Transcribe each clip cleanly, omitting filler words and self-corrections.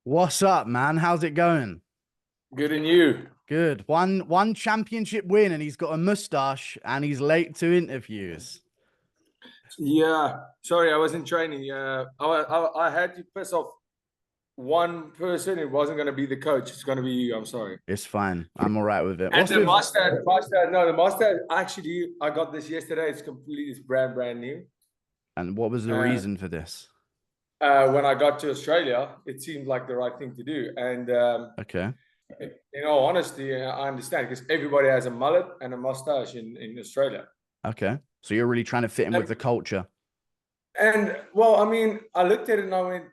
What's up, man? How's it going? Good and you. Good. One championship win and he's got a mustache and he's late to interviews. Yeah, sorry, I was in training. I had to piss off one person. It wasn't going to be the coach. It's going to be you. I'm sorry. It's fine. I'm all right with it. And What's the with mustache. No, the mustache. Actually, I got this yesterday. It's brand new. and what was the Uh, reason for this? when I got to Australia, it seemed like the right thing to do. And Okay. in all honesty, I understand because everybody has a mullet and a mustache in Australia. Okay. So you're really trying to fit in with the culture. And well, I mean, I looked at it and I went,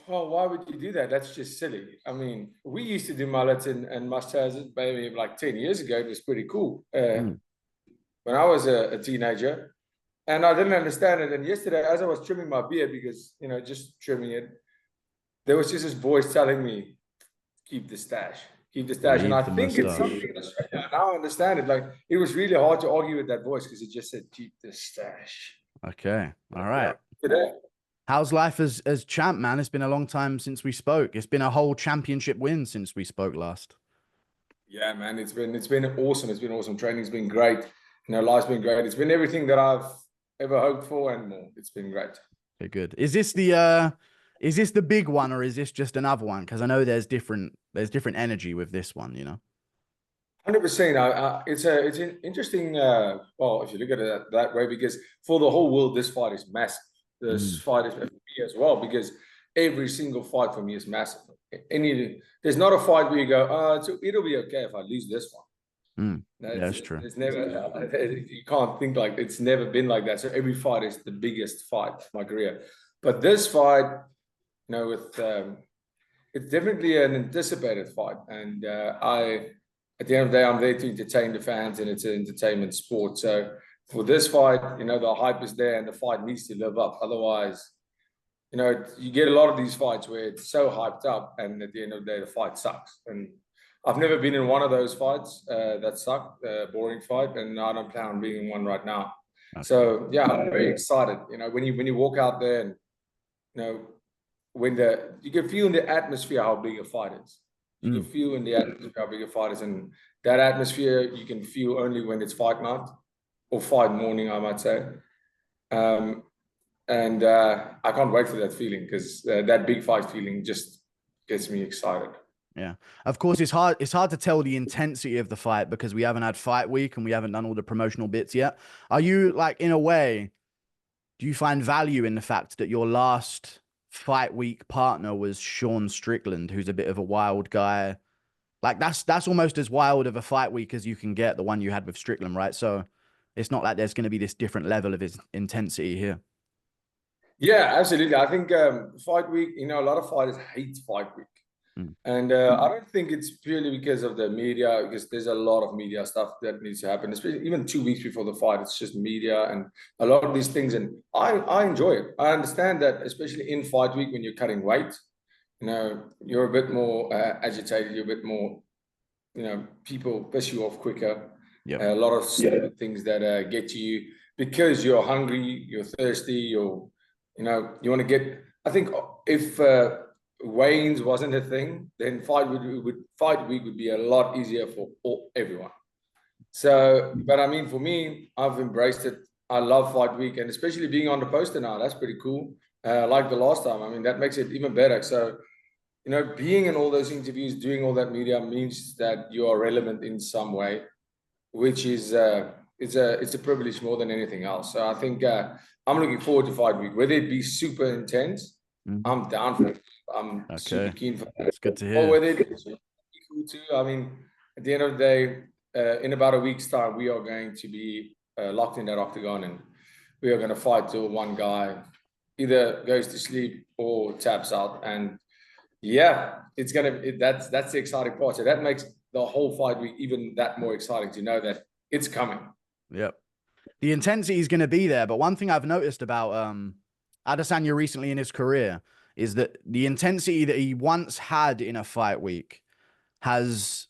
well, why would you do that? That's just silly. I mean, we used to do mullets and mustaches maybe like 10 years ago. It was pretty cool Mm. when I was a teenager. And I didn't understand it. And yesterday, as I was trimming my beard, because, just trimming it, there was just this voice telling me, keep the stash, keep the stash. And I Leave the think it's something mustache. in Australia. Now I understand it. Like, it was really hard to argue with that voice because it just said, keep the stash. Okay. All Yeah. right. Today. How's life as champ, man? It's been a long time since we spoke. It's been a whole championship win since we spoke last. Yeah, man, it's been awesome. It's been awesome. Training's been great. Life's been great. It's been everything that I've ever hoped for and more. It's been great. Okay, good. Is this the big one or is this just another one? Because I know there's different energy with this one, you know. 100%. It's an interesting. Well, if you look at it that way, because for the whole world, this fight is massive. This Mm, fight is for me as well because every single fight for me is massive. There's not a fight where you go, it'll be okay if I lose this one. mm. No, Yeah, it's true. it's never. You can't think like it's never been like that. So every fight is the biggest fight of my career. But this fight, with it's definitely an anticipated fight, and at the end of the day, I'm there to entertain the fans, and it's an entertainment sport. So for this fight, the hype is there, and the fight needs to live up. Otherwise, you get a lot of these fights where it's so hyped up, and at the end of the day, the fight sucks. And I've never been in one of those fights that sucked, boring fight, and I don't plan on being in one right now. Okay. So yeah, I'm very excited. When you walk out there, and you know when you can feel in the atmosphere how big a fight is. You can Mm. feel in the atmosphere how big a fight is, and that atmosphere you can feel only when it's fight night or fight morning, I might say. Um, and I can't wait for that feeling because that big fight feeling just gets me excited. Yeah. Of course, it's hard to tell the intensity of the fight because we haven't had fight week and we haven't done all the promotional bits yet. Are you like in a way, do you find value in the fact that your last fight week partner was Sean Strickland, who's a bit of a wild guy? Like that's almost as wild of a fight week as you can get, the one you had with Strickland, right? So it's not like there's going to be this different level of his intensity here. Yeah, absolutely. I think fight week, a lot of fighters hate fight week. Mm. And I don't think it's purely because of the media, because there's a lot of media stuff that needs to happen, especially even 2 weeks before the fight. It's just media and a lot of these things. And I enjoy it. I understand that, especially in fight week when you're cutting weight, you're a bit more agitated, you're a bit more, people piss you off quicker. Yep. A lot of stupid things that get to you because you're hungry, you're thirsty, you want to get. I think if weigh-ins wasn't a thing, then fight week would be a lot easier for everyone. So, but I mean, for me, I've embraced it. I love fight week, and especially being on the poster now, that's pretty cool. Like the last time, I mean, that makes it even better. So, being in all those interviews, doing all that media means that you are relevant in some way, which is it's a privilege more than anything else. So I think I'm looking forward to fight week, whether it be super intense. Mhm. I'm down for it. I'm super Okay. keen for that. That's good to Or hear. whether it is cool too. I mean, at the end of the day, in about a week's time, we are going to be locked in that octagon, and we are going to fight till one guy either goes to sleep or taps out. And yeah, that's the exciting part. So that makes the whole fight week even that more exciting to know that it's coming. Yep. The intensity is going to be there, but one thing I've noticed about Adesanya recently in his career is that the intensity that he once had in a fight week has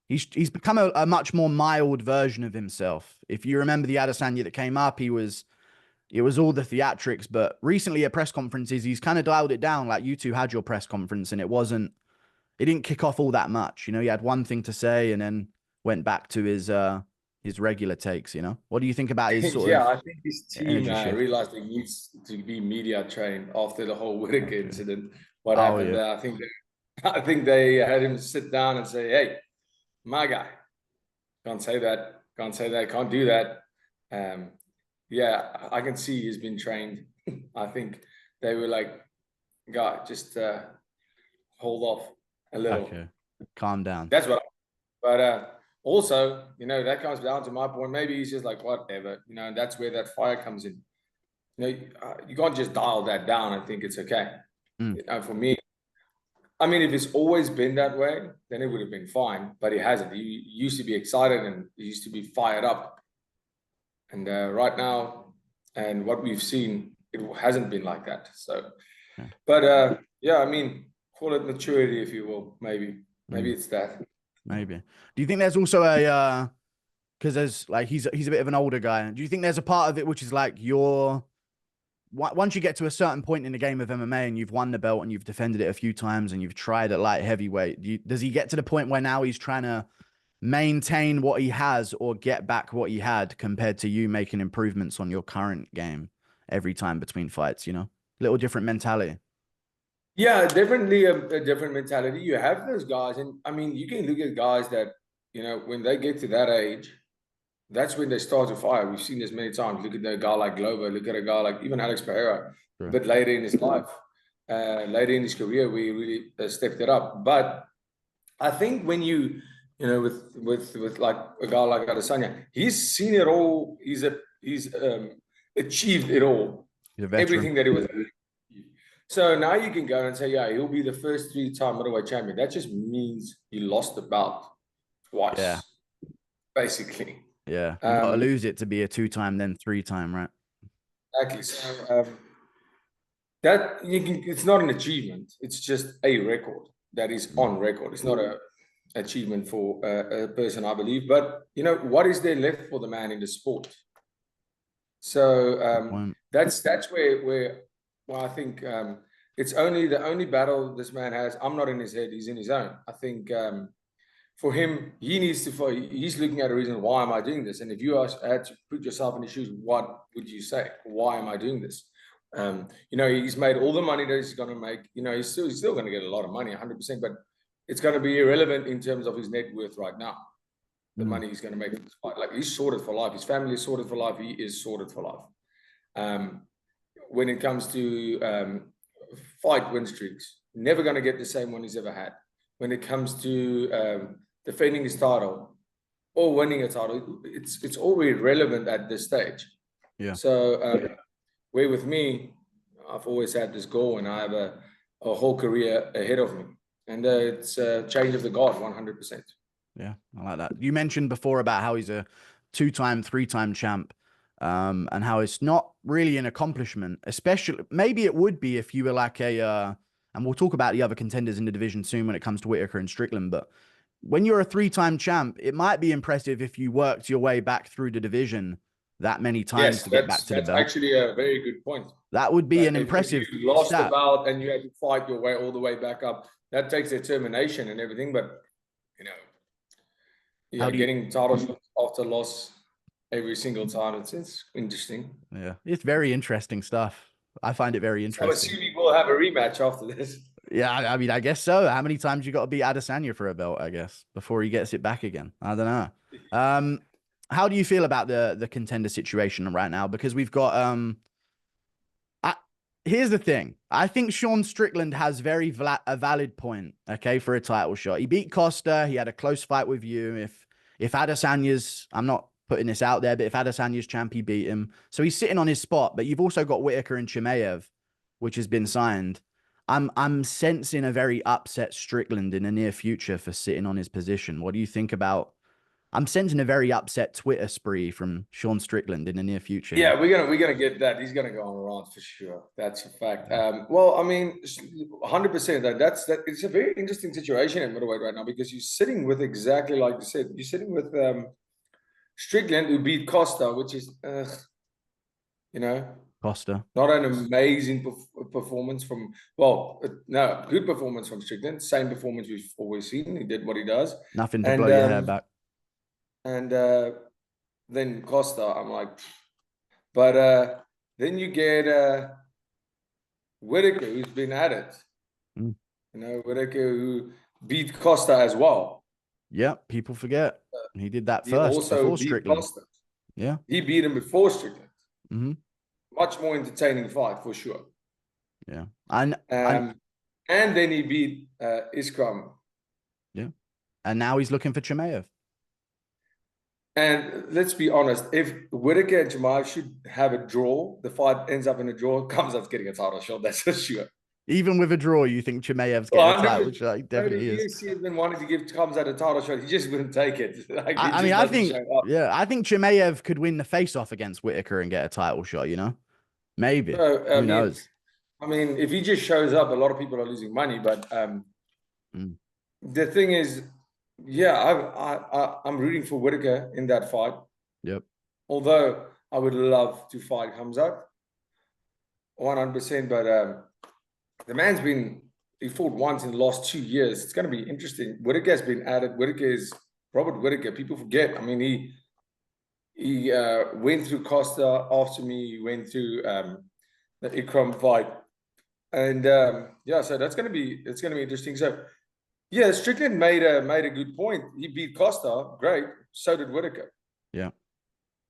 he's become a much more mild version of himself. If you remember the Adesanya that came up, he was it was all the theatrics. But recently at press conferences, he's kind of dialed it down. Like you two had your press conference, and it didn't kick off all that much. You know, he had one thing to say and then went back to his regular takes. You know, what do you think about his sort Yeah, of I think his team energy shift? realized he needs to be media trained after the whole Whittaker Okay. incident. What Oh happened yeah. there? I think they had him sit down and say, "Hey, my guy, can't say that, can't say that, can't do that." Yeah, I can see he's been trained. I think they were like, "God, just hold off a little." Okay. Calm down. That's what. But also, that comes down to my point. Maybe he's just like, whatever, and that's where that fire comes in. You can't just dial that down and think it's okay. Mm. For me, I mean, if it's always been that way, then it would have been fine. But it hasn't. He used to be excited and he used to be fired up. And right now, and what we've seen, it hasn't been like that. So, Yeah. but yeah, I mean, call it maturity, if you will. Maybe it's that. Maybe. Do you think there's also a because there's like he's a bit of an older guy. Do you think there's a part of it which is like once you get to a certain point in the game of MMA and you've won the belt and you've defended it a few times and you've tried at light heavyweight, does he get to the point where now he's trying to maintain what he has or get back what he had compared to you making improvements on your current game every time between fights, little different mentality. Yeah, definitely a different mentality. You have those guys, and I mean, you can look at guys that, when they get to that age, that's when they start to fire. We've seen this many times. Look at a guy like Glover, look at a guy like even Alex Pereira, Sure. a bit later in his life, later in his career, where he really stepped it up. But I think when with like a guy like Adesanya, he's seen it all. He's achieved it all, He's a veteran. everything that he was. So now you can go and say, yeah, he'll be the first 3-time middleweight champion. That just means he lost the belt twice, Yeah. basically. Yeah. You got to lose it to be a 2-time, then 3-time, right? Exactly. So it's not an achievement. It's just a record that is on record. It's not a achievement for a person, I believe. But what is there left for the man in the sport? So that's where I think it's the only battle this man has. I'm not in his head; he's in his own. I think for him, he's looking at a reason. Why am I doing this? And if you had to put yourself in his shoes, what would you say? Why am I doing this? He's made all the money that he's going to make. He's still going to get a lot of money, 100%. But it's going to be irrelevant in terms of his net worth right now. The money he's going to make in this fight. Like, he's sorted for life. His family is sorted for life. He is sorted for life. When it comes to fight win streaks, never going to get the same one he's ever had. When it comes to defending his title or winning a title, it's already relevant at this stage. Yeah. So where with me, I've always had this goal, and I have a whole career ahead of me, and it's a change of the guard, 100%. Yeah, I like that. You mentioned before about how he's a 2-time, 3-time champ, and how it's not really an accomplishment, especially maybe it would be if you were like and we'll talk about the other contenders in the division soon when it comes to Whittaker and Strickland, but when you're a 3-time champ, it might be impressive if you worked your way back through the division that many times to get back to the belt. That's actually a very good point. That would be an impressive if you lost the belt and you had to fight your way all the way back up, that takes determination and everything, but getting title shots after loss every single time, it's interesting. Yeah, it's very interesting stuff. I find it very interesting. So assuming we'll have a rematch after this. Yeah, I mean, I guess so. How many times you got to beat Adesanya for a belt, I guess, before he gets it back again? I don't know. How do you feel about the contender situation right now? Because we've got here's the thing. I think Sean Strickland has a valid point, okay, for a title shot. He beat Costa. He had a close fight with you. If Adesanya's, I'm not putting this out there, but if Adesanya's champ, he beat him. So he's sitting on his spot, but you've also got Whittaker and Chimaev, which has been signed. I'm sensing a very upset Strickland in the near future for sitting on his position. What do you think about? I'm sensing a very upset Twitter spree from Sean Strickland in the near future. Yeah, we're gonna get that. He's gonna go on a rant for sure. That's a fact. Well, I mean, 100%. That's it's a very interesting situation at middleweight right now, because you're sitting with, exactly like you said, you're sitting with Strickland, who beat Costa, which is Costa. Not an amazing performance from, well, no, good performance from Strickland. Same performance we've always seen. He did what he does. Nothing to blow your hair back. And then Costa, I'm like, but then you get Whittaker, who's been at it. You know, Whittaker, who beat Costa as well. Yeah, people forget. He did that He first also before beat Strickland. Costa. Yeah. He beat him before Strickland. Mm-hmm. Much more entertaining fight, for sure. Yeah. And then he beat Iskram. Yeah. And now he's looking for Chimaev. And let's be honest, if Whittaker and Chimaev should have a draw, the fight ends up in a draw, comes up getting a title shot, that's for sure. Even with a draw, you think Chimaev's getting a title shot? He definitely is. The UFC has been wanting to give Kamzat a title shot. He just wouldn't take it. Like, I think Chimaev could win the face-off against Whittaker and get a title shot, you know? Maybe. Who knows? I mean, if he just shows up, a lot of people are losing money. But the thing is, yeah, I'm rooting for Whittaker in that fight. Yep. Although I would love to fight Kamzat 100%, but the man's he fought once in the last 2 years. It's going to be interesting. Whittaker's been added. Robert Whittaker. People forget. I mean, he went through Costa after me. He went through the Ikram fight, and so it's going to be interesting. So yeah, Strickland made a good point. He beat Costa, great. So did Whittaker. Yeah,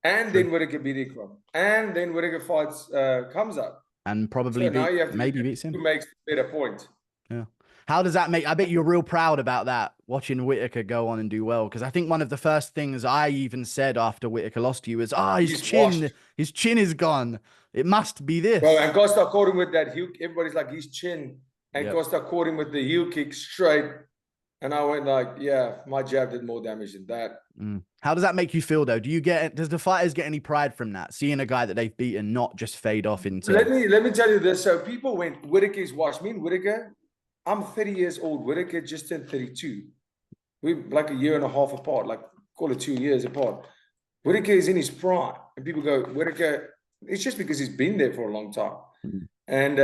and then Whittaker beat Ikram, and then Whittaker fights Kamzat. And probably maybe beats him. Who makes the better point? Yeah. How does that make? I bet you're real proud about that, watching Whittaker go on and do well. Because I think one of the first things I even said after Whittaker lost to you is, his chin is gone. It must be this. Well, and Costa caught him with that heel. Everybody's like, his chin. And Costa caught him with the heel kick straight. And I went like, yeah, my jab did more damage than that. How does that make you feel, though? Does the fighters get any pride from that? Seeing a guy that they've beaten not just fade off into... Let me tell you this. So people went, Whittaker's washed. Me and Whittaker, I'm 30 years old. Whittaker just turned 32. We're like a year and a half apart, like call it 2 years apart. Whittaker is in his prime. And people go, Whittaker, it's just because he's been there for a long time. And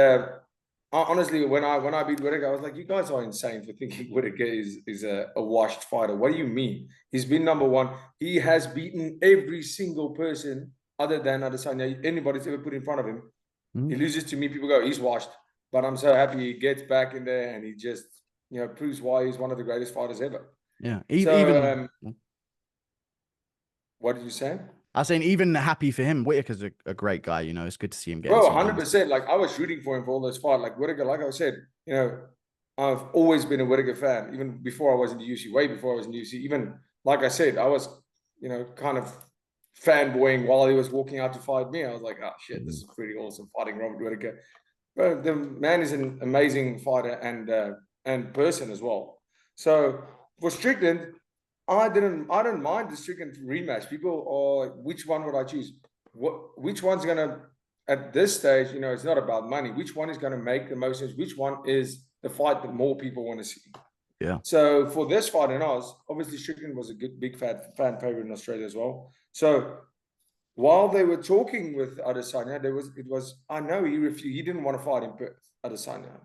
honestly, when I beat Whittaker, I was like, you guys are insane for thinking Whittaker is a washed fighter. What do you mean? He's been number one. He has beaten every single person other than Adesanya, anybody's ever put in front of him. He loses to me, people go, he's washed. But I'm so happy he gets back in there and he just, proves why he's one of the greatest fighters ever. Yeah. What did you say? I was saying, even happy for him. Whittaker's a great guy, It's good to see him get. Bro, 100%. Like, I was rooting for him for all those fights. Like, Whittaker, like I said, I've always been a Whittaker fan, even before I was in the UFC, way before I was in the UFC. Even, like I said, I was, kind of fanboying while he was walking out to fight me. I was like, oh, shit, this is pretty awesome, fighting Robert Whittaker. Bro, the man is an amazing fighter and person as well. So, for Strickland, I don't mind the Strickland rematch. People are, which one would I choose? Which one's gonna, at this stage, it's not about money. Which one is gonna make the most sense? Which one is the fight that more people want to see? Yeah. So for this fight in Oz, obviously Strickland was a good big fan favorite in Australia as well. So while they were talking with Adesanya, I know he refused. He didn't want to fight in Perth, Adesanya.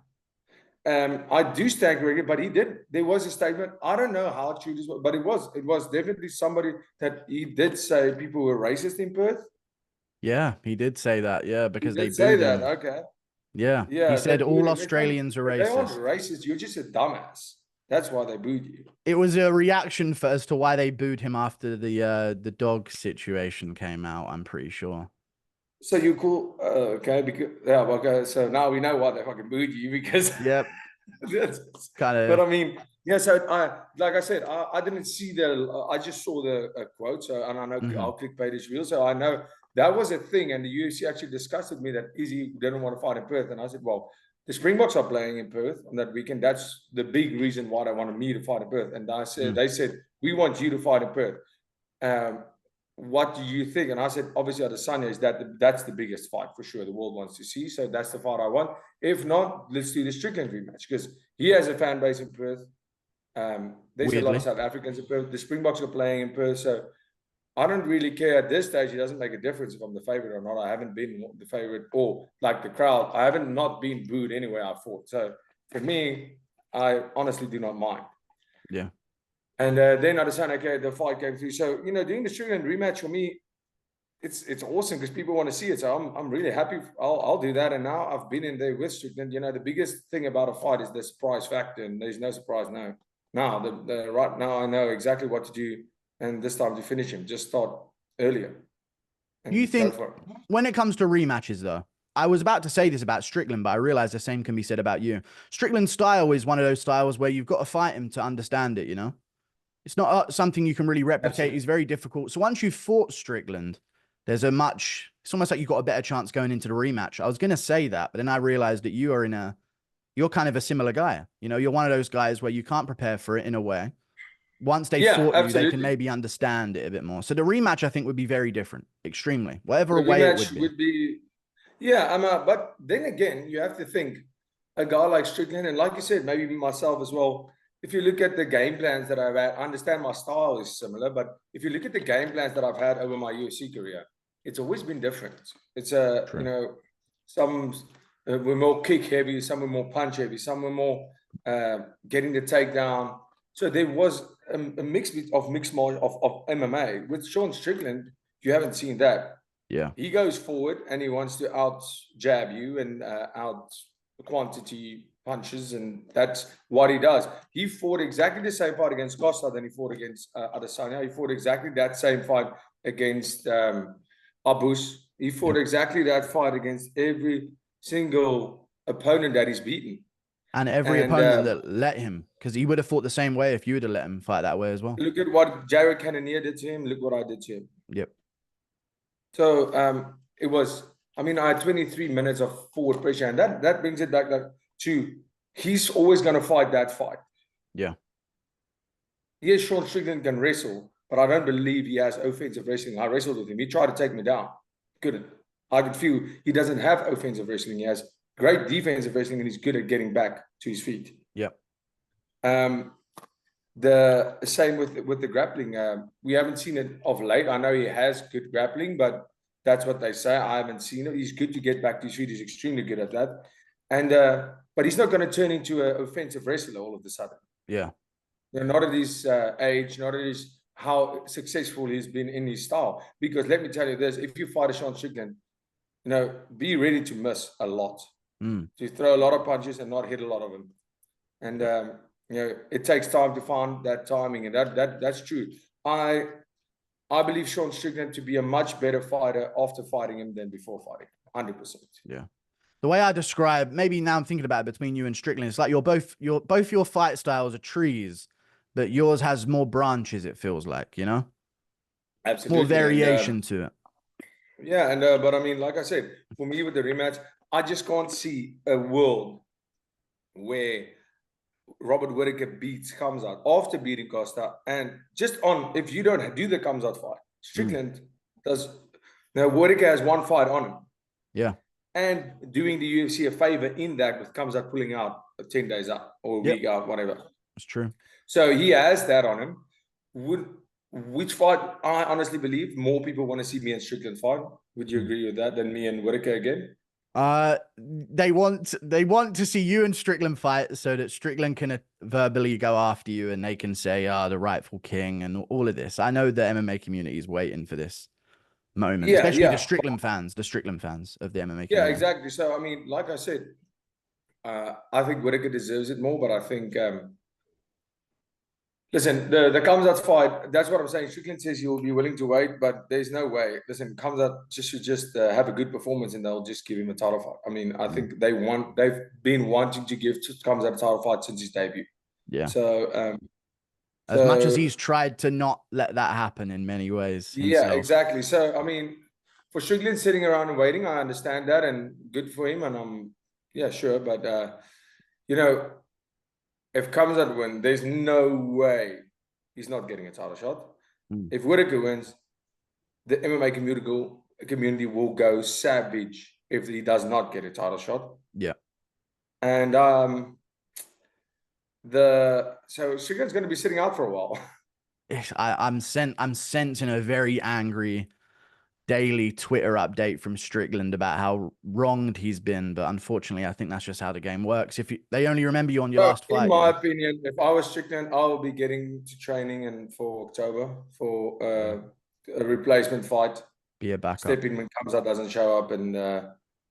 I do stand corrected, but he did. There was a statement. I don't know how true this was, but it was definitely somebody that he did say people were racist in Perth. Yeah, he did say that. Yeah, because they say booed him. Okay. Yeah. He said all Australians are racist. They aren't racist. You're just a dumbass. That's why they booed you. It was a reaction as to why they booed him after the dog situation came out, I'm pretty sure. So you cool, okay? Because so now we know why they fucking booed you, because yep, kind of. But I mean, yeah. So like I said, I didn't see I just saw the quote. So, and I know our clickbait is real. So I know that was a thing, and the UFC actually discussed with me that Izzy didn't want to fight in Perth, and I said, well, the Springboks are playing in Perth on that weekend. That's the big reason why they wanted me to fight in Perth. And I said, they said, we want you to fight in Perth. What do you think? And I said, obviously, Adesanya that's the biggest fight for sure. The world wants to see. So that's the fight I want. If not, let's do the Strickland rematch, because he has a fan base in Perth. There's a lot of South Africans in Perth. The Springboks are playing in Perth. So I don't really care at this stage. It doesn't make a difference if I'm the favorite or not. I haven't been the favorite or like the crowd. I haven't not been booed anywhere I fought. So for me, I honestly do not mind. Yeah. And then Adesanya, okay, the fight came through. So, you know, doing the Strickland rematch for me, it's awesome because people want to see it. So I'm really happy. I'll do that. And now I've been in there with Strickland. You know, the biggest thing about a fight is the surprise factor, and there's no surprise now. Now, right now, I know exactly what to do, and this time to finish him. Just start earlier. And You think go for it. when it comes to rematches, though, I was about to say this about Strickland, but I realized the same can be said about you. Strickland's style is one of those styles where you've got to fight him to understand it, you know? It's not something you can really replicate. Absolutely. It's very difficult. So once you've fought Strickland, it's almost like you've got a better chance going into the rematch. I was going to say that, but then I realized that you're kind of a similar guy. You know, you're one of those guys where you can't prepare for it in a way. Once they Yeah, fought you, they can absolutely. maybe understand it a bit more. So the rematch, I think, would be very different, extremely, whatever The way it rematch would be. would be, yeah, but then again, you have to think a guy like Strickland, and like you said, maybe myself as well. If you look at the game plans that I've had, I understand my style is similar, but if you look at the game plans that I've had over my UFC career, it's always been different. It's True. you know, some were more kick heavy, some were more punch heavy, some were more getting the takedown. So there was a mix of MMA with Sean Strickland. You haven't seen that. Yeah. He goes forward and he wants to out jab you and out quantity punches, and that's what he does. He fought exactly the same fight against Costa than he fought against Adesanya. He fought exactly that same fight against Abus. He fought exactly that fight against every single opponent that he's beaten. And every And opponent that let him, because he would have fought the same way if you would have let him fight that way as well. look at what Jared Cannonier did to him. Look what I did to him. Yep. So it was, I mean, I had 23 minutes of forward pressure, and that brings it back to he's always going to fight that fight. Yeah. Yes, Sean Strickland can wrestle, but I don't believe he has offensive wrestling. I wrestled with him. He tried to take me down. Couldn't. I could feel he doesn't have offensive wrestling. He has great defensive wrestling, and he's good at getting back to his feet. Yep. The same with the grappling. We haven't seen it of late. I know he has good grappling, but that's what they say. I haven't seen it. He's good to get back to his feet. He's extremely good at that. And but he's not going to turn into an offensive wrestler all of a sudden. Yeah. Not at his age, not at his how successful he's been in his style. Because let me tell you this: if you fight a Sean Strickland, you know, be ready to miss a lot, to throw a lot of punches and not hit a lot of them. And you know, it takes time to find that timing, and that's true. I believe Sean Strickland to be a much better fighter after fighting him than before fighting, 100%. Yeah. The way I describe, maybe now I'm thinking about it between you and Strickland, it's like both your fight styles are trees, but yours has more branches, it feels like, you know? Absolutely. More variation to it. Yeah, and but I mean, like I said, for me with the rematch, I just can't see a world where Robert Whittaker beats comes out after beating Costa, and just on if you don't do the comes out fight, Strickland does. Now Whittaker has one fight on him. Yeah. And doing the UFC a favor in that with comes out pulling out 10 days out or a week out, whatever. That's true. So he has that on him. Which fight I honestly believe more people want to see me and Strickland fight. Would you agree with that than me and Whittaker again? They want to see you and Strickland fight so that Strickland can verbally go after you and they can say, the rightful king and all of this. I know the MMA community is waiting for this moment, especially the Strickland fans of the MMA community. Yeah, exactly. So, I mean, like I said, I think Whittaker deserves it more, but I think, listen, the comes out fight, that's what I'm saying. Strickland says he'll be willing to wait, but there's no way. Listen, comes out should just have a good performance and they'll just give him a title fight. I mean, I think they've been wanting to give comes out a title fight since his debut. Yeah. So, as much as he's tried to not let that happen in many ways himself. Yeah, exactly. So, I mean, for Strickland sitting around and waiting, I understand that, and good for him. And I'm, sure. But, you know, if comes out win, there's no way he's not getting a title shot. If Whittaker wins, the MMA community will go savage if he does not get a title shot. Yeah. And so Strickland's going to be sitting out for a while. I'm sensing a very angry daily Twitter update from Strickland about how wronged he's been. But unfortunately, I think that's just how the game works. If they only remember you on your Well, last in fight, my yeah, opinion, if I was Strickland, I will be getting to training and for October for yeah, a replacement fight. be a Step backup. in when Kamsa doesn't show up and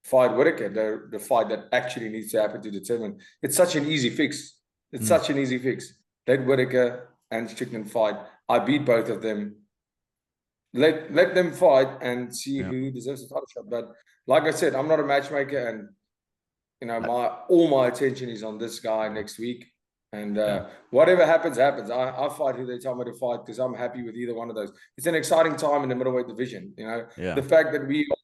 fight Whittaker, the fight that actually needs to happen to determine. It's such an easy fix. It's Mm, such an easy fix. Let Whittaker and Strickland fight. I beat both of them. Let them fight and see yeah. who deserves the title shot. But like I said, I'm not a matchmaker, and you know, Uh, all my attention is on this guy next week. And yeah. whatever happens, happens. I fight who they tell me to fight because I'm happy with either one of those. It's an exciting time in the middleweight division. You know, Yeah. the fact that we are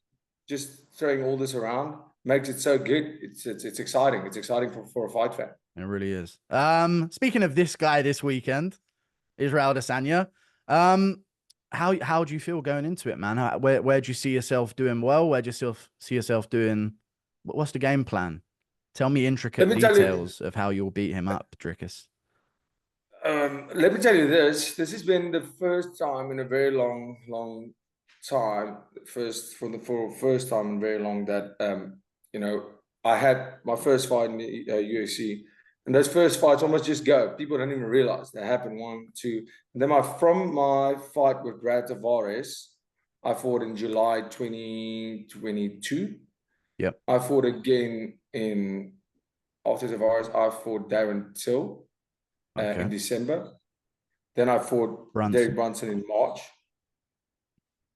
just throwing all this around makes it so good. It's exciting. It's exciting for a fight fan. It really is. Speaking of this guy this weekend, Israel Adesanya, how do you feel going into it, man? Where do you see yourself doing well? Where do you see yourself doing? What's the game plan? Tell me Let intricate me tell you. details of how you'll beat him up, Dricus. Let me tell you this. This has been the first time in a very long time. First time in very long that you know, I had my first fight in the UFC, and those first fights almost just go. People don't even realize they happen. One, two, and then from my fight with Brad Tavares, I fought in July 2022. Yep. I fought again in after Tavares. I fought Darren Till in Okay. December. Then I fought Derek Brunson. Brunson in March.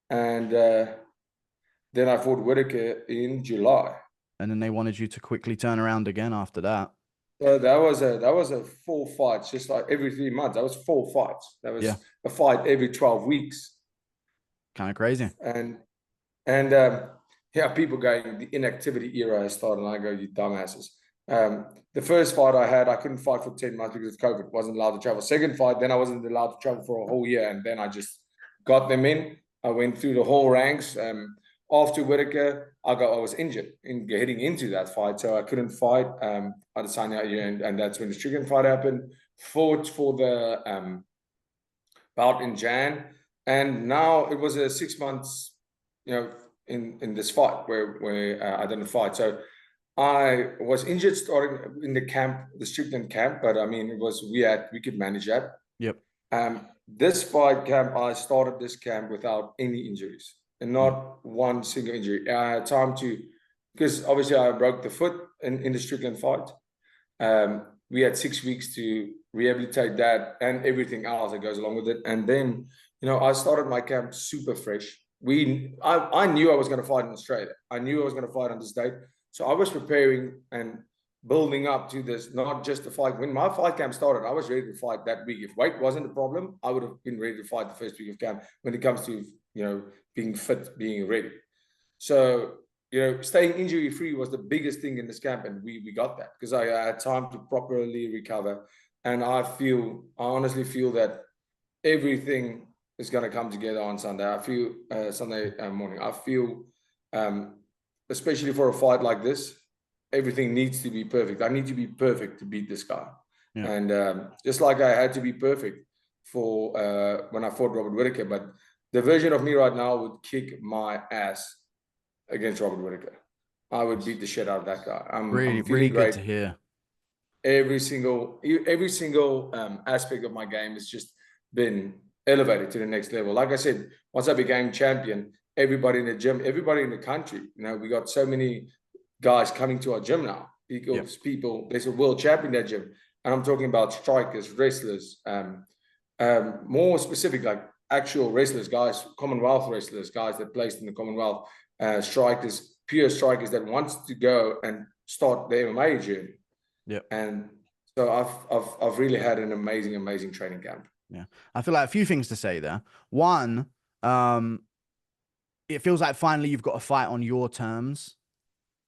And then I fought Whittaker in July. And then they wanted you to quickly turn around again after that. So that was a 4 fights, just like every 3 months. That was 4 fights. That Yeah. was a fight every 12 weeks. Kind of crazy. And yeah, people going, the inactivity era has started, and I go, you dumbasses. The first fight I had, I couldn't fight for 10 months because of COVID. Wasn't allowed to travel. Second fight, then I wasn't allowed to travel for a whole year, and then I just got them in. I went through the whole ranks. After Whittaker, I was injured in heading into that fight, so I couldn't fight Adesanya, and that's when the Strickland fight happened. Fought for the bout in Jan, and now it was a 6 months, you know, in this fight where I didn't fight. So I was injured starting in the camp, the Strickland camp, but I mean, we could manage that. Yep. This fight camp, I started this camp without any injuries and Mm. not one single injury. I had time because obviously I broke the foot in the Strickland fight. We had 6 weeks to rehabilitate that and everything else that goes along with it. And then, you know, I started my camp super fresh. I knew I was going to fight in Australia. I knew I was going to fight on this date. So I was preparing and building up to this, not just the fight. When my fight camp started, I was ready to fight that week. If weight wasn't a problem, I would have been ready to fight the first week of camp when it comes to, you know, being fit, being ready. So, you know, staying injury free was the biggest thing in this camp, and we got that because I had time to properly recover. And I honestly feel that everything is going to come together on Sunday. I feel Sunday morning. I feel, especially for a fight like this, everything needs to be perfect. I need to be perfect to beat this guy. Yeah. And just like I had to be perfect for when I fought Robert Whittaker, but the version of me right now would kick my ass against Robert Whittaker. I would beat the shit out of that guy. I'm Really, feeling really good great. to hear. Every single aspect of my game has just been elevated to the next level. Like I said, once I became champion, everybody in the gym, everybody in the country, you know, we got so many guys coming to our gym now. People, there's a world champion in that gym. And I'm talking about strikers, wrestlers, more specific, like actual wrestlers, guys, Commonwealth wrestlers, guys that placed in the Commonwealth, strikers, pure strikers that wants to go and start the MMA journey. Yeah. And so I've really had an amazing training camp. Yeah. I feel like a few things to say there. One, it feels like finally you've got a fight on your terms.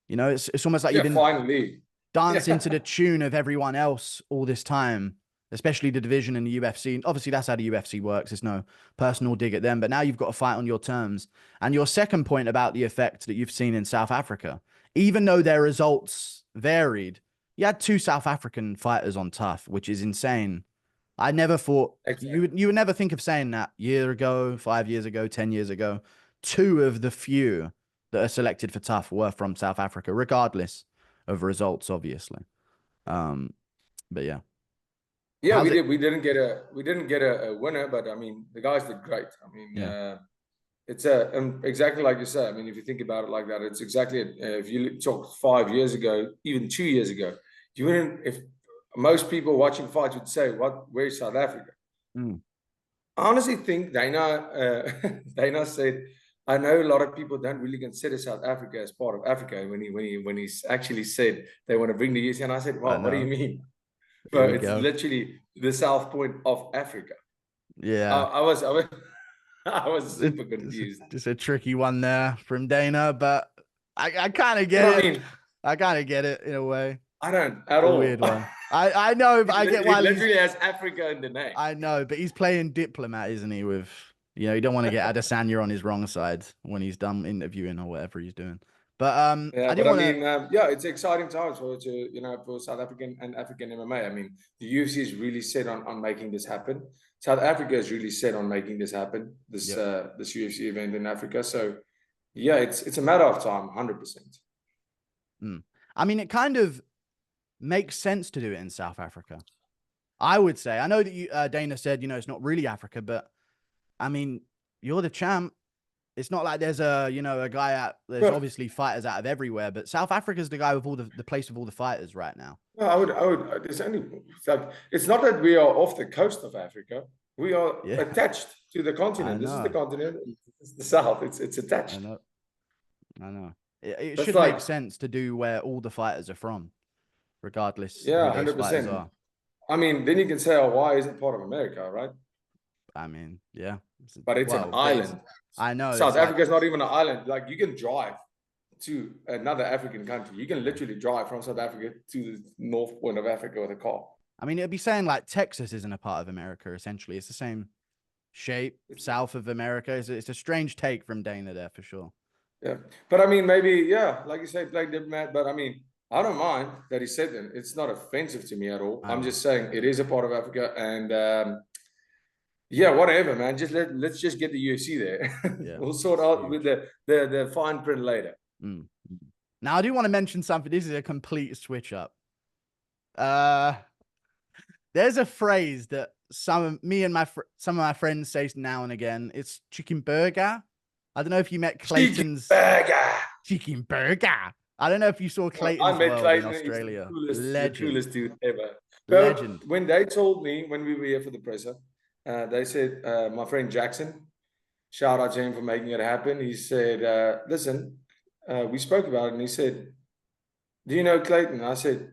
You know, it's almost like you've been finally dancing to the tune of everyone else all this time, especially the division in the UFC. Obviously, that's how the UFC works. It's no personal dig at them, but now you've got a fight on your terms. And your second point about the effect that you've seen in South Africa, even though their results varied, you had 2 South African fighters on tough, which is insane. I never thought Exactly. you would never think of saying that year ago, 5 years ago, 10 years ago. Two of the few that are selected for tough were from South Africa, regardless of results, obviously. Um, but yeah, Yeah, how's we it? did. We didn't get a winner, but I mean, the guys did great. I mean, Yeah. it's exactly like you say. I mean, if you think about it like that, it's exactly if you talk 5 years ago, even 2 years ago, you wouldn't. If most people watching fights would say, "What? Where's South Africa?" Mm. I honestly think Dana Dana said, "I know a lot of people don't really consider South Africa as part of Africa." When he actually said they want to bring the UFC, and I said, I "Well, what do you know. mean?" Here But we it's go. literally the south point of Africa. Yeah. I was I was super confused. Just a tricky one there from Dana, but I kind of But get I it. mean, I kind of get it in a way. I don't at A all. weird one. I know, but I get It why he's. literally has Africa in the name. I know, but he's playing diplomat, isn't he? With you don't want to get Adesanya on his wrong side when he's done interviewing or whatever he's doing. But Yeah, I but didn't I want to. mean, yeah, it's exciting times for South African and African MMA. I mean, the UFC is really set on making this happen. South Africa is really set on making this happen. This Yep. this UFC event in Africa. So yeah, it's a matter of time, 100%. I mean, it kind of makes sense to do it in South Africa. I would say. I know that Dana said, it's not really Africa, but I mean, you're the champ. It's not like there's a guy there's Well, obviously fighters out of everywhere, but South Africa's the guy with all the place with all the fighters right now. no, I would. There's only like it's not that we are off the coast of Africa. We are Yeah, attached to the I continent. This is the know. continent. It's the south. It's I attached. know. I know. It That's should make like sense to do where all the fighters are from, regardless yeah, who one those hundred fighters percent. are. I mean, then you can say, "Oh, why isn't part of America?" Right? I mean, yeah. But it's an Well, but island. I know South it's like, Africa is not even an island. Like you can drive to another African country. You can literally drive from South Africa to the north point of Africa with a car. I mean, it'd be saying like Texas isn't a part of America, essentially. It's the same shape, south of America. It's a strange take from Dana there for sure. Yeah, but I mean, maybe yeah, like you say, play diplomat. But I mean, I don't mind that he said that. It's not offensive to me at all. I I'm know. just saying it is a part of Africa, and yeah, whatever, man. Let's just get the UFC there. Yeah. We'll sort It's out with huge. the fine print later. Mm. Now I do want to mention something. This is a complete switch up. Uh there's a phrase that some of my friends say now and again. It's chicken burger. I don't know if you met Cheeky Clayton's burger. chicken burger. I don't know if you saw I Clayton's met world in Clayton. He's Australia. the Legend. coolest dude ever. But Legend. when they told me when we were here for the presser, they said my friend Jackson, shout out to him for making it happen. He said, "Listen, we spoke about it," and he said, "Do you know Clayton?" I said,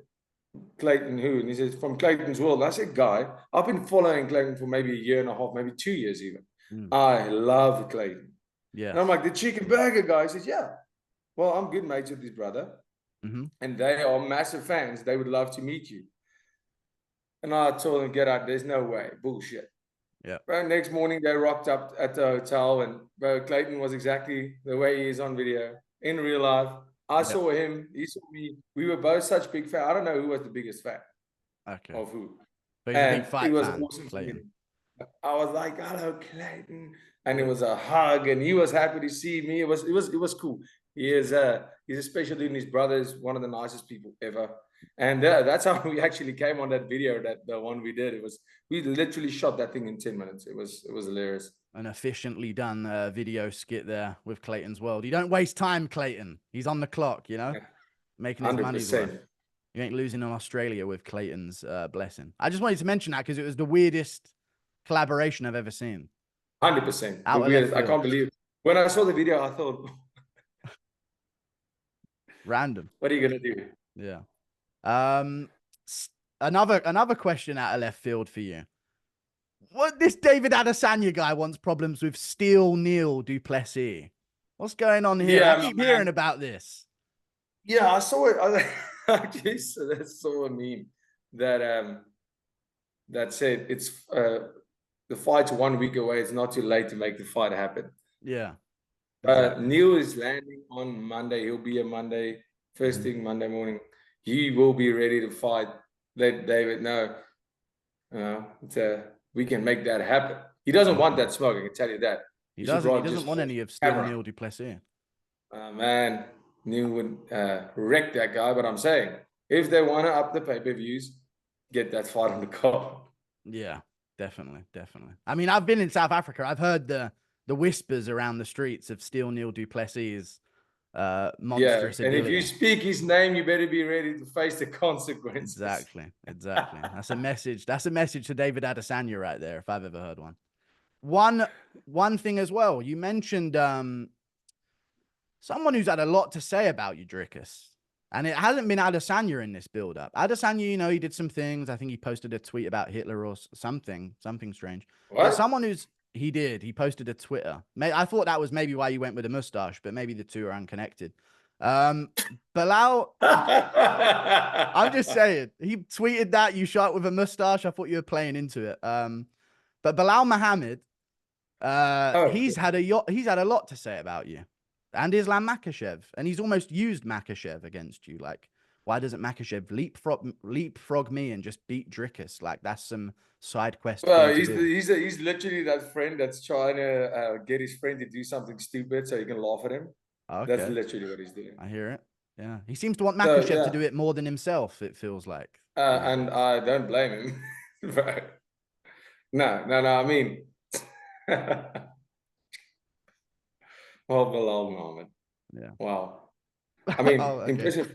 "Clayton who?" And he said, "From Clayton's World." And I said, "Guy, I've been following Clayton for maybe a year and a half, maybe 2 years even. Mm. I love Clayton." And Yes. I'm like, "The chicken burger guy." He says, "Yeah. Well, I'm good mates with his brother, Mm-hmm. and they are massive fans. They would love to meet you." And I told them, "Get out. There's no way. Bullshit." Yeah. Bro, next morning they rocked up at the hotel, and bro, Clayton was exactly the way he is on video in real life. I Yeah. saw him, he saw me. We were both such big fans. I don't know who was the biggest fan Okay. of who. But he's a big And it fight was fan, awesome to meet Clayton. him. I was like, "Hello, Clayton," and it Yeah. was a hug, and he was happy to see me. It was cool. He's a special dude, and his brother is one of the nicest people ever. And that's how we actually came on that video, that the one we did. We literally shot that thing in 10 minutes. It was hilarious. An efficiently done video skit there with Clayton's World. You don't waste time, Clayton. He's on the clock, making his money's worth. 100%. You ain't losing in Australia with Clayton's blessing. I just wanted to mention that because it was the weirdest collaboration I've ever seen. 100%. The Out of left weirdest. I field. can't believe. When I saw the video, I thought, Random. what are you gonna do? Yeah. Another question out of left field for you. What this David Adesanya guy wants problems with Steel Neil Du Plessis. What's going on here? I Yeah, keep hearing man. about this. Yeah, I saw it. I actually saw a meme that that said it's the fight's 1 week away. It's not too late to make the fight happen. Yeah. Exactly. Neil is landing on Monday. He'll be a Monday, first thing Monday morning. He will be ready to fight. Let David know. We can make that happen. He doesn't want that smoke, I can tell you that. He should doesn't. He rather doesn't just want hold any of Steel camera. Neil Du Plessis. Man, Neil would wreck that guy. But I'm saying, if they want to up the pay-per-views, get that fight on the card. Yeah, definitely, definitely. I mean, I've been in South Africa. I've heard the whispers around the streets of Steel Neil Du Plessis' monstrous and if you ability. speak his name, you better be ready to face the consequences. Exactly, exactly. That's a message. That's a message to David Adesanya right there, if I've ever heard one. One thing as well. You mentioned someone who's had a lot to say about you, Dricus. And it hasn't been Adesanya in this build-up. Adesanya, you know, he did some things. I think he posted a tweet about Hitler or something strange. What? But someone who's he posted a Twitter. I thought that was maybe why you went with a mustache, but maybe the two are unconnected. Bilal, I'm just saying, he tweeted that you shot with a mustache. I thought you were playing into it. But Bilal Muhammad, he's had a lot to say about you. And Islam Makhachev, and he's almost used Makhachev against you. Like, why doesn't Makhachev leapfrog me and just beat Dricus? Like, that's some side quest. Well, he's literally that friend that's trying to get his friend to do something stupid so you can laugh at him. Okay. That's literally what he's doing. I hear it. Yeah, he seems to want Makhachev to do it more than himself. It feels like. And I don't blame him. No. I mean, well, Bilal Muhammad. Yeah. Wow. I mean, okay. impressive.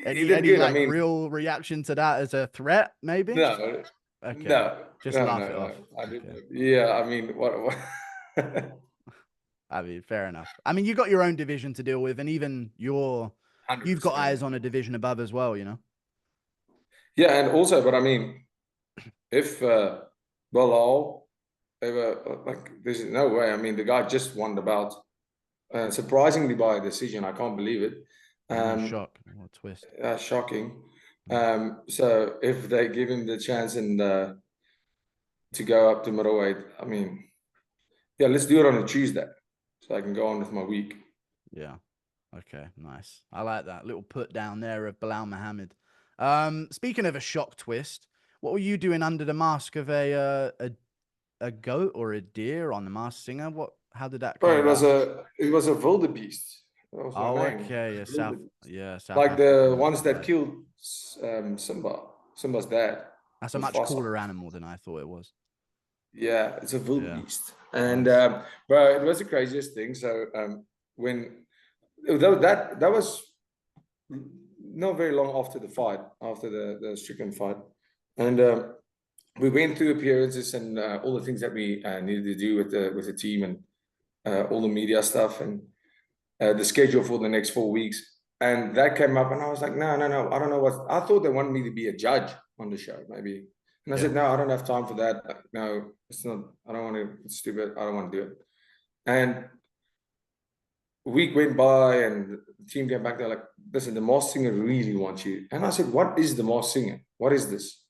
Any like real reaction to that as a threat? Maybe. No. Okay. No. Just laugh it off. Yeah. I mean, what? I mean, fair enough. I mean, you got your own division to deal with, and even you've got eyes on a division above as well, you know? Yeah, and also, but I mean, if Bilal ever, like, there's no way. I mean, the guy just won the bout, surprisingly by a decision. I can't believe it. Shock. What a twist. Shocking. So if they give him the chance and to go up to middleweight, I mean, yeah, let's do it on a Tuesday so I can go on with my week. Yeah. Okay, nice. I like that little put down there of Bilal Muhammad. Speaking of a shock twist, what were you doing under the mask of a goat or a deer on the Masked Singer? How did that come about? It was a wildebeest. Oh, okay. South like African, the ones that killed Simba. Simba's dad. That's a much cooler animal than I thought it was. Yeah, it's a wildebeest. And bro, it was the craziest thing. So when that was not very long after the fight, after the Strickland fight, and we went through appearances and all the things that we needed to do with the team and all the media stuff and the schedule for the next 4 weeks. And that came up, and I was like, no, I don't know what. I thought they wanted me to be a judge on the show, maybe. And I said, no, I don't have time for that. No, it's not. I don't want to. It's stupid. I don't want to do it. And a week went by, and the team came back. They're like, listen, the Masked Singer really wants you. And I said, what is the Masked Singer? What is this?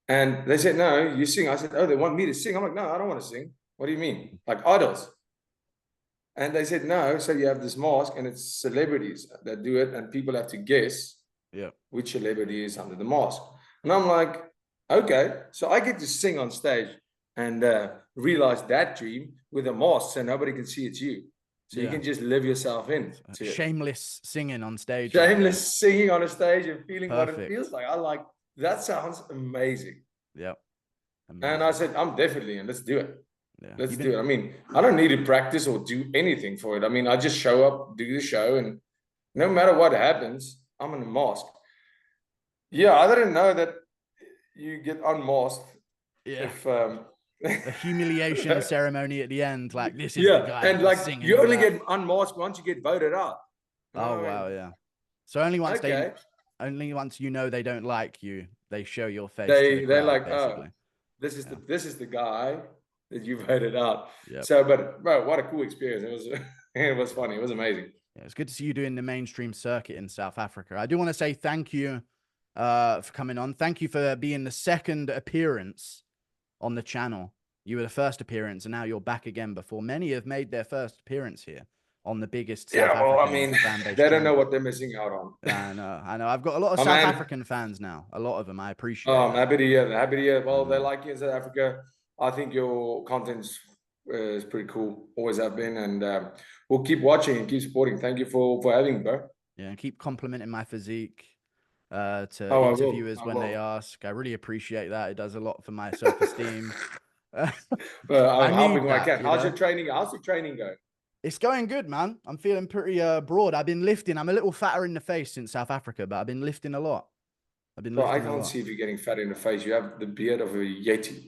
And they said, no, you sing. I said, oh, they want me to sing. I'm like, no, I don't want to sing. What do you mean? Like idols? And they said, no. So you have this mask, and it's celebrities that do it, and people have to guess which celebrity is under the mask. And I'm like, okay. So I get to sing on stage and realize that dream with a mask so nobody can see it's you. So you can just live yourself in. Shameless singing on stage. Shameless singing on a stage and feeling what it feels like. I like, that sounds amazing. Yep. Amazing. And I said, I'm definitely in. Let's do it. Yeah. Let's do it. I mean, I don't need to practice or do anything for it. I mean, I just show up, do the show, and no matter what happens, I'm in a mask. Yeah, I didn't know that you get unmasked. Yeah. If the humiliation ceremony at the end, like this is the guy. And like you only get unmasked once you get voted out. Oh wow, yeah. So only once only once you know they don't like you, they show your face. They're like, basically. Oh, this is the guy that you voted out. Yep. So, but bro, what a cool experience. It was funny. It was amazing. Yeah, it's good to see you doing the mainstream circuit in South Africa. I do want to say thank you for coming on. Thank you for being the second appearance on the channel. You were the first appearance, and now you're back again before many have made their first appearance here on the biggest Yeah, South well, I African mean, fan-based they don't know channel. what they're missing out on. I know, I know. I've got a lot of Oh, South man. African fans now. A lot of them. I appreciate Oh, I'm that. happy to hear that. Happy to hear. Well, they know. like you in South Africa. I think your content's is pretty cool. Always have been. And we'll keep watching and keep supporting. Thank you for having me, bro. Yeah, and keep complimenting my physique to Oh, I will. interviewers I when they will. ask. I really appreciate that. It does a lot for my self-esteem. I'm I helping need when I that, can. you know? How's your training going? It's going good, man. I'm feeling pretty broad. I've been lifting. I'm a little fatter in the face since South Africa, but I've been lifting a lot. I've been Bro, I lifting a can't lot. see if you're getting fat in the face. You have the beard of a Yeti.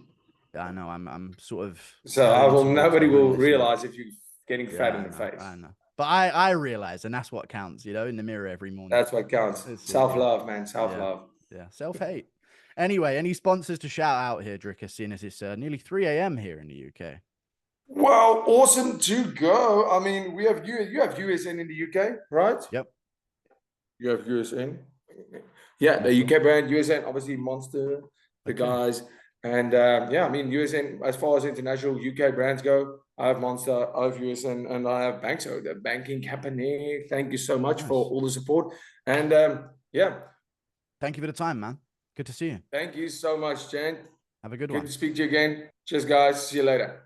Yeah, I know. I'm sort of So going towards nobody the will homeless look. realize if you're getting fat Yeah, in I the know. face. I know. But I realize, and that's what counts, you know, in the mirror every morning. That's what counts. That's it, yeah. Self-love, man. Yeah. Self-love. Yeah. Self-hate. Anyway, any sponsors to shout out here, Dricus, seeing as it's nearly 3 a.m. here in the UK? Well, awesome to go. I mean, you have USN in the UK, right? Yep. You have USN. Yeah, the Yes, sir. UK brand, USN, obviously Monster, the Okay. guys. And yeah, I mean, USN, as far as international UK brands go, I have Monster, I have USN, and I have Bankso, the banking company. Thank you so much Nice. for all the support. And yeah. Thank you for the time, man. Good to see you. Thank you so much, Jen. Have a good Good one. to speak to you again. Cheers, guys. See you later.